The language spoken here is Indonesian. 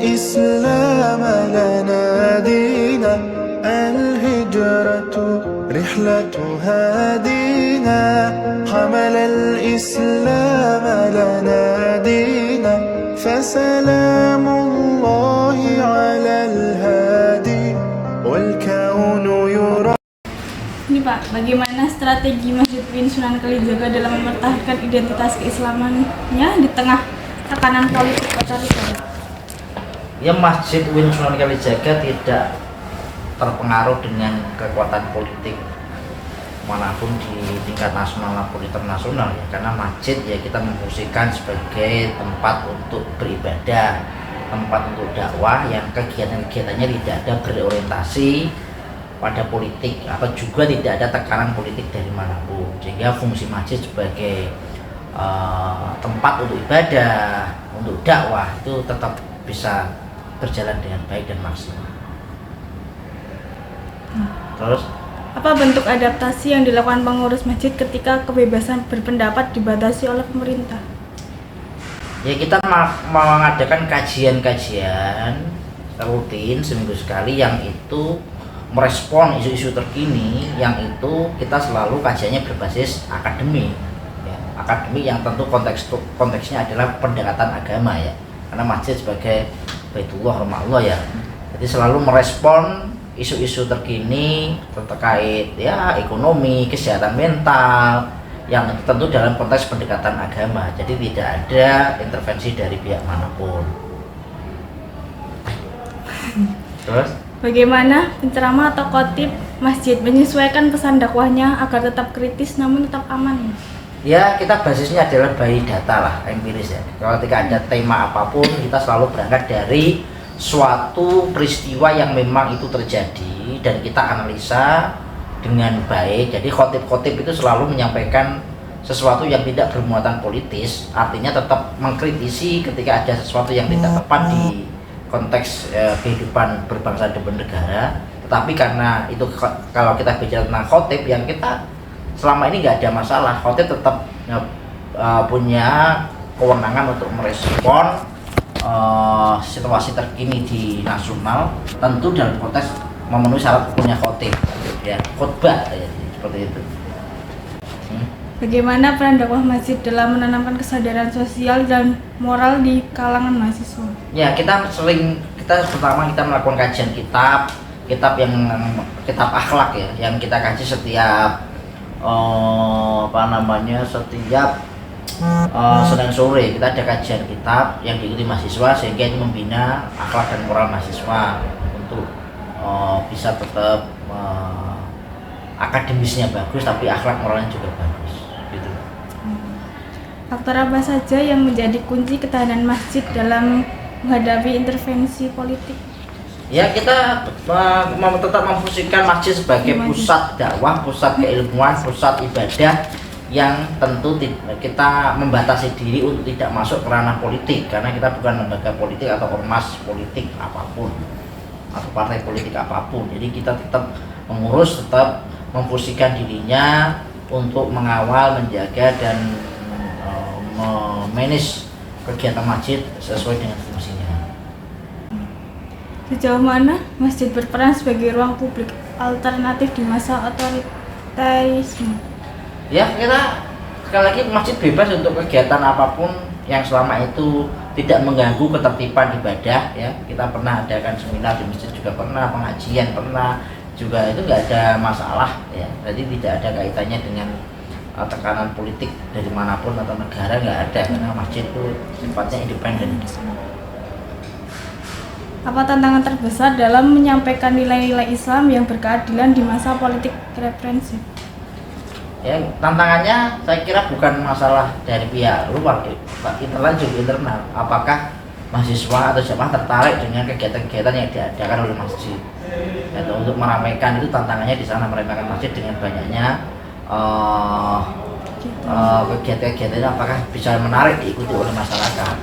الإسلام لنا دينا الهجرة رحلة هادينا حمل الإسلام لنا دينا فسلام الله على الهادي والكون يرى. Ini Pak, bagaimana strategi Masjid Win Sunan Kalijaga dalam mempertahankan identitas keislamannya di tengah tekanan politik otoriter? Ya, Masjid Win Sunan Kalijaga tidak terpengaruh dengan kekuatan politik manapun di tingkat nasional maupun internasional ya, karena masjid ya kita memfungsikan sebagai tempat untuk beribadah, tempat untuk dakwah yang kegiatan-kegiatannya tidak ada berorientasi pada politik atau juga tidak ada tekanan politik dari manapun, sehingga fungsi masjid sebagai tempat untuk ibadah, untuk dakwah itu tetap bisa berjalan dengan baik dan maksimal. Terus apa bentuk adaptasi yang dilakukan pengurus masjid ketika kebebasan berpendapat dibatasi oleh pemerintah? Ya, kita mengadakan kajian-kajian rutin seminggu sekali yang itu merespon isu-isu terkini, yang itu kita selalu kajiannya berbasis akademik ya, akademik yang tentu konteksnya adalah pendekatan agama ya, karena masjid sebagai Baitullah Rumahullah ya, jadi selalu merespon isu-isu terkini terkait ya ekonomi, kesehatan mental yang tentu dalam konteks pendekatan agama, jadi tidak ada intervensi dari pihak manapun. Terus Bagaimana penceramah atau khotib masjid menyesuaikan pesan dakwahnya agar tetap kritis namun tetap aman? ya, kita basisnya adalah by data lah, empiris ya. Kalau ketika ada tema apapun kita selalu berangkat dari suatu peristiwa yang memang itu terjadi dan kita analisa dengan baik. Jadi khotib-khotib itu selalu menyampaikan sesuatu yang tidak bermuatan politis, artinya tetap mengkritisi ketika ada sesuatu yang tidak tepat di konteks kehidupan berbangsa dan bernegara. Tetapi karena itu kalau kita bicara tentang khotib yang kita selama ini nggak ada masalah, khotib tetap punya kewenangan untuk merespon situasi terkini di nasional, tentu dalam konteks memenuhi syarat punya khotib ya, khotbah ya, seperti itu. Bagaimana peran dakwah masjid dalam menanamkan kesadaran sosial dan moral di kalangan mahasiswa? Ya, kita pertama kita melakukan kajian kitab yang kitab akhlak ya, yang kita kaji setiap setiap Senin sore kita ada kajian kitab yang diikuti mahasiswa, sehingga itu membina akhlak dan moral mahasiswa untuk bisa tetap akademisnya bagus tapi akhlak moralnya juga bagus gitu. Faktor apa saja yang menjadi kunci ketahanan masjid dalam menghadapi intervensi politik? Ya, kita tetap memfungsikan masjid sebagai pusat dakwah, pusat keilmuan, pusat ibadah yang tentu kita membatasi diri untuk tidak masuk ke ranah politik, karena kita bukan lembaga politik atau ormas politik apapun atau partai politik apapun. Jadi kita tetap mengurus, tetap memfungsikan dirinya untuk mengawal, menjaga dan memanage kegiatan masjid sesuai dengan fungsinya. Sejauh mana masjid berperan sebagai ruang publik alternatif di masa otoritarisme? Ya, kita sekali lagi masjid bebas untuk kegiatan apapun yang selama itu tidak mengganggu ketertiban ibadah ya. Kita pernah adakan seminar di masjid juga pernah, pengajian pernah juga, itu nggak ada masalah ya. Jadi tidak ada kaitannya dengan tekanan politik dari manapun atau negara, nggak ada, karena masjid itu sifatnya independen. Apa tantangan terbesar dalam menyampaikan nilai-nilai Islam yang berkeadilan di masa politik represif? Ya, tantangannya saya kira bukan masalah dari pihak luar, internal juga internal. Apakah mahasiswa atau jamaah tertarik dengan kegiatan-kegiatan yang diadakan oleh masjid? Ya, untuk meramaikan itu tantangannya di sana, meramaikan masjid dengan banyaknya kegiatan-kegiatan, apakah bisa menarik diikuti oleh masyarakat.